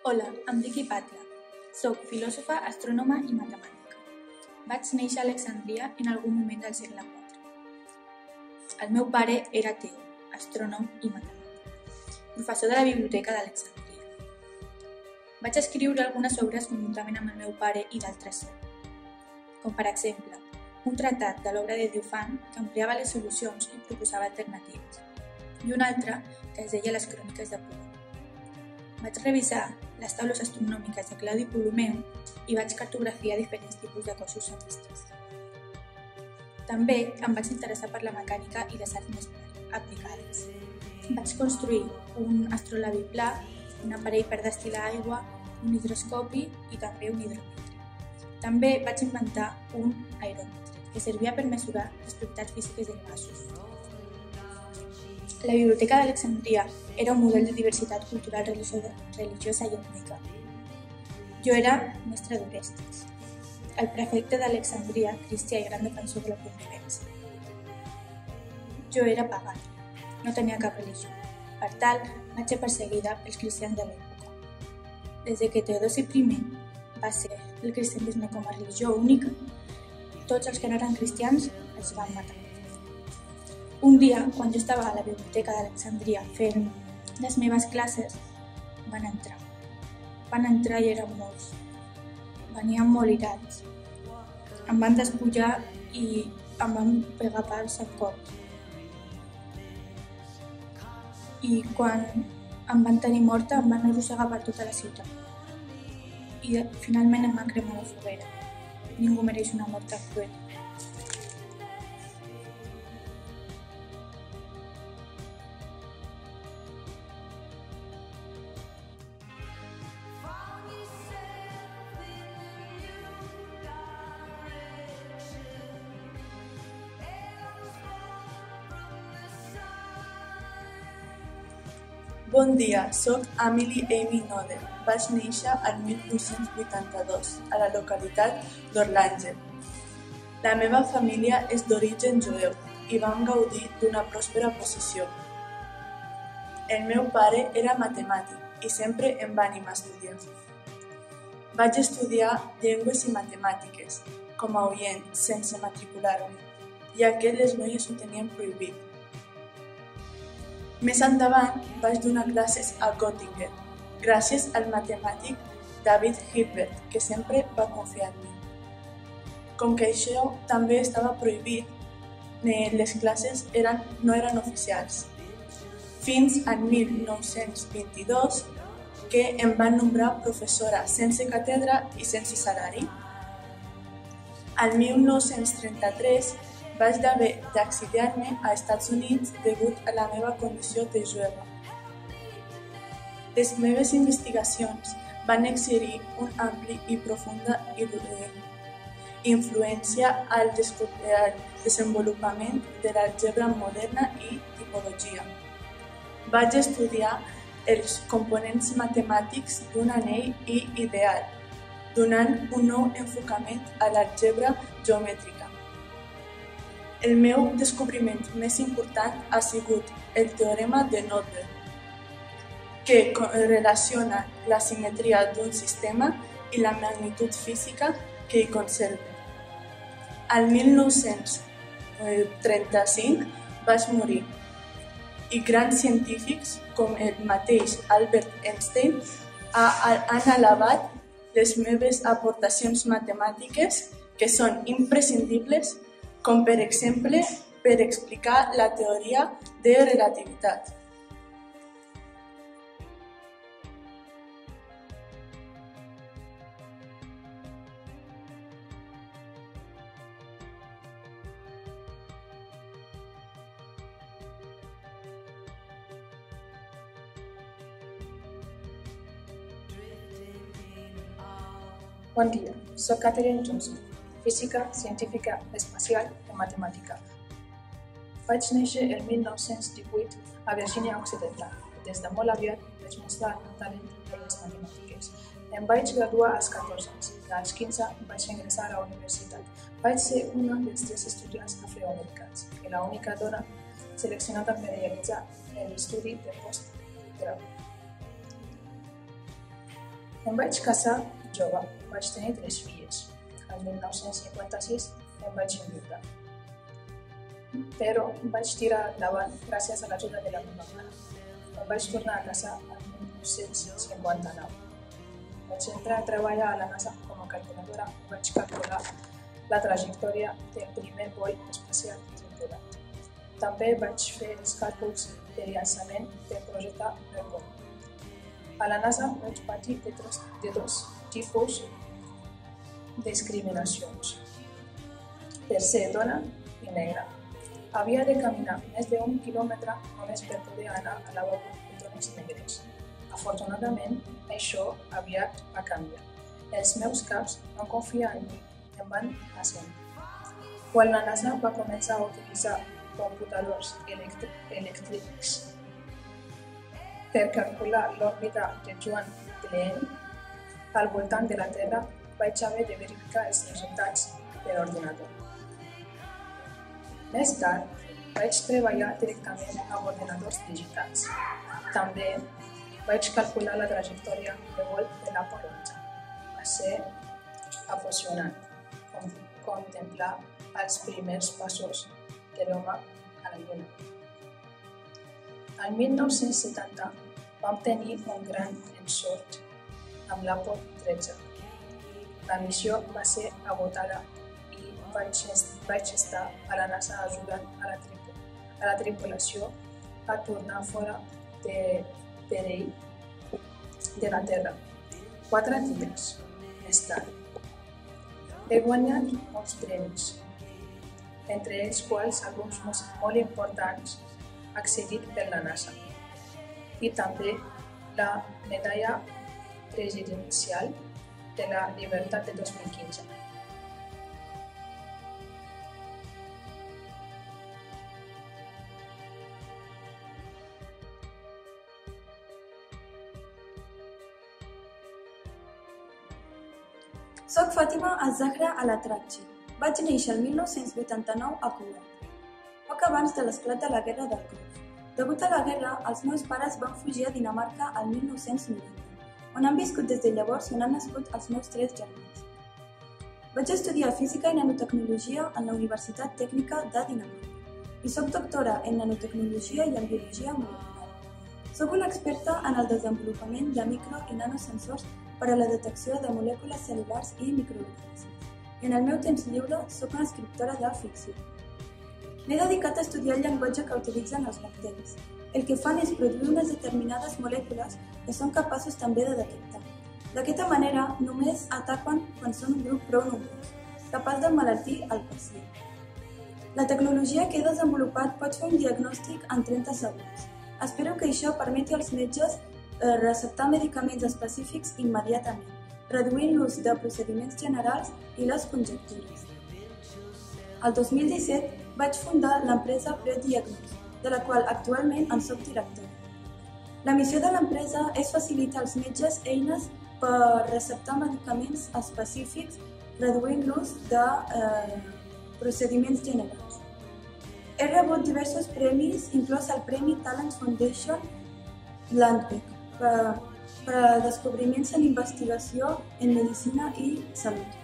Hola, em dic Hipàtia. Soc filòsofa, astrònoma i matemàtica. Vaig néixer a Alexandria en algun moment del segle IV. El meu pare era ateu, astrònom i matemàtic, professor de la Biblioteca d'Alexandria. Vaig escriure algunes obres conjuntament amb el meu pare i d'altres 7, com per exemple, un tractat de l'obra de Dufan que ampliava les solucions i proposava alternatives, i un altre que es deia Les cròniques de Ptolomeu. Vaig revisar les taules astronòmiques de Claudi Ptolomeu i vaig cartografiar diferents tipus de cossos celestes. També em vaig interessar per la mecànica i les arts més aplicades. Vaig construir un astrolabi pla, un aparell per destil·lar aigua, un hidroscopi i també un hidròmetre. També vaig inventar un aeròmetre, que servia per mesurar les propietats físiques dels gasos. La Biblioteca d'Alexandria era un model de diversitat cultural, religiosa i ètnica. Jo era mestre d'Orestes, el prefecte d'Alexandria, cristià i gran defensor de la convivència. Jo era pagà, no tenia cap religió. Per tal, vaig ser perseguida pels cristians de l'època. Des que Teodosi I va ser el cristianisme com a religió única, tots els que no eren cristians els van matar. Un dia, quan jo estava a la Biblioteca d'Alexandria fent les meves classes, van entrar. Van entrar i eren molts. Venien molt irats. Em van despullar i em van pegar pals en cops. I quan em van tenir morta, em van arrossegar per tota la ciutat. I finalment em van cremar a la foguera. Ningú mereix una mort tan cruel. Bon dia, soc Emily Amy Noden. Vaig néixer el 1882 a la localitat d'Orlànger. La meva família és d'origen jueu i vam gaudir d'una pròspera posició. El meu pare era matemàtic i sempre em va animar a estudiar. Vaig estudiar llengües i matemàtiques, com a oient, sense matricular-me, ja que les noies ho tenien prohibit. Més endavant vaig donar classes a Göttingen, gràcies al matemàtic David Hilbert, que sempre va confiar en mi. Com que això també estava prohibit, les classes no eren oficials, fins al 1922, que em van nombrar professora sense càtedra i sense salari. Al 1933 vaig haver d'exiliar-me a Estats Units degut a la meva condició de jueva. Les meves investigacions van exercir un ampli i profunda influència al desenvolupament de l'àlgebra moderna i tipologia. Vaig estudiar els components matemàtics d'un anell i ideal, donant un nou enfocament a l'àlgebra geomètrica. El meu descobriment més important ha sigut el teorema de Noether, que relaciona la simetria d'un sistema i la magnitud física que hi conserva. Al 1935 vaig morir i grans científics com el mateix Albert Einstein han alabat les meves aportacions matemàtiques, que són imprescindibles, com per exemple per explicar la teoria de relativitat. Bon dia, soc Catherine Johnson, física, científica espacial i matemàtica. Vaig néixer el 1918 a Virgínia Occidental i des de molt aviat vaig mostrar talent per les matemàtiques. Em vaig graduar als 14 anys i als 15 vaig ingressar a la universitat. Vaig ser una dels 3 estudiants afroamericans i l'única dona seleccionada per realitzar l'estudi de postgrau. Em vaig casar jove, vaig tenir 3 filles. El 1956 em vaig enviudar. Però vaig tirar endavant gràcies a l'ajuda de la meva mare. Em vaig tornar a casar el 1959. Vaig entrar a treballar a la NASA com a calculadora i vaig calcular la trajectòria del primer vol espacial tripulat. També vaig fer els càlculs de llançament del projecte Recon. A la NASA vaig patir de dos tipus de discriminacions. Per ser dona i negra. Havia de caminar més d'1 quilòmetre només per poder anar a lavabo de dones negres. Afortunadament, això aviat va canviar. Els meus caps van confiar en mi i em van ascendre. Quan la NASA va començar a utilitzar computadors elèctrics per calcular l'òrbita de Joan Glenn al voltant de la Terra, vaig haver de verificar els resultats per ordinador. Més tard, vaig treballar directament amb ordinadors digitals. També vaig calcular la trajectòria de vol de l'Apol·lo 11. Va ser apassionant contemplar els primers passos de l'home a la Lluna. El 1970 vam tenir un gran ensurt amb l'Apol·lo 13. La missió va ser agotada i vaig estar a la NASA ajudant a la tripulació a tornar fora de perill de la Terra. 4 dies més tard, he guanyat molts premis, entre els quals alguns molt importants accedit per la NASA, i també la Medalla Presidencial de la Llibertat de 2015. Soc Fàtima Az-Zahra Al-Atrachi. Vaig néixer el 1989 a Kuwait, poc abans de l'esclat de la Guerra del Golf. Degut a la guerra, els meus pares van fugir a Dinamarca al 1990, on han viscut des de llavors i on han nascut els meus 3 germans. Vaig estudiar Física i Nanotecnologia en la Universitat Tècnica de Dinamarca i soc doctora en Nanotecnologia i en Biologia Molecular. Soc una experta en el desenvolupament de micro- i nanosensors per a la detecció de molècules cel·lulars i microorganismes. I en el meu temps lliure soc una escriptora de ficció. M'he dedicat a estudiar el llenguatge que utilitzen els bacteris. El que fan és produir unes determinades molècules que són capaços també de detectar. D'aquesta manera, només ataquen quan són un grup prou nombrós, capaç d'emmalaltir el pacient. La tecnologia que he desenvolupat pot fer un diagnòstic en 30 segons. Espero que això permeti als metges receptar medicaments específics immediatament, reduint l'ús de procediments generals i les conjectures. El 2017 vaig fundar l'empresa PreDiagnose, de la qual actualment en soc directora. La missió de l'empresa és facilitar als metges eines per receptar medicaments específics, reduint l'ús de procediments generals. He rebut diversos premis, inclòs el Premi Talent Foundation Landbeck, per a descobriments en investigació en medicina i salut.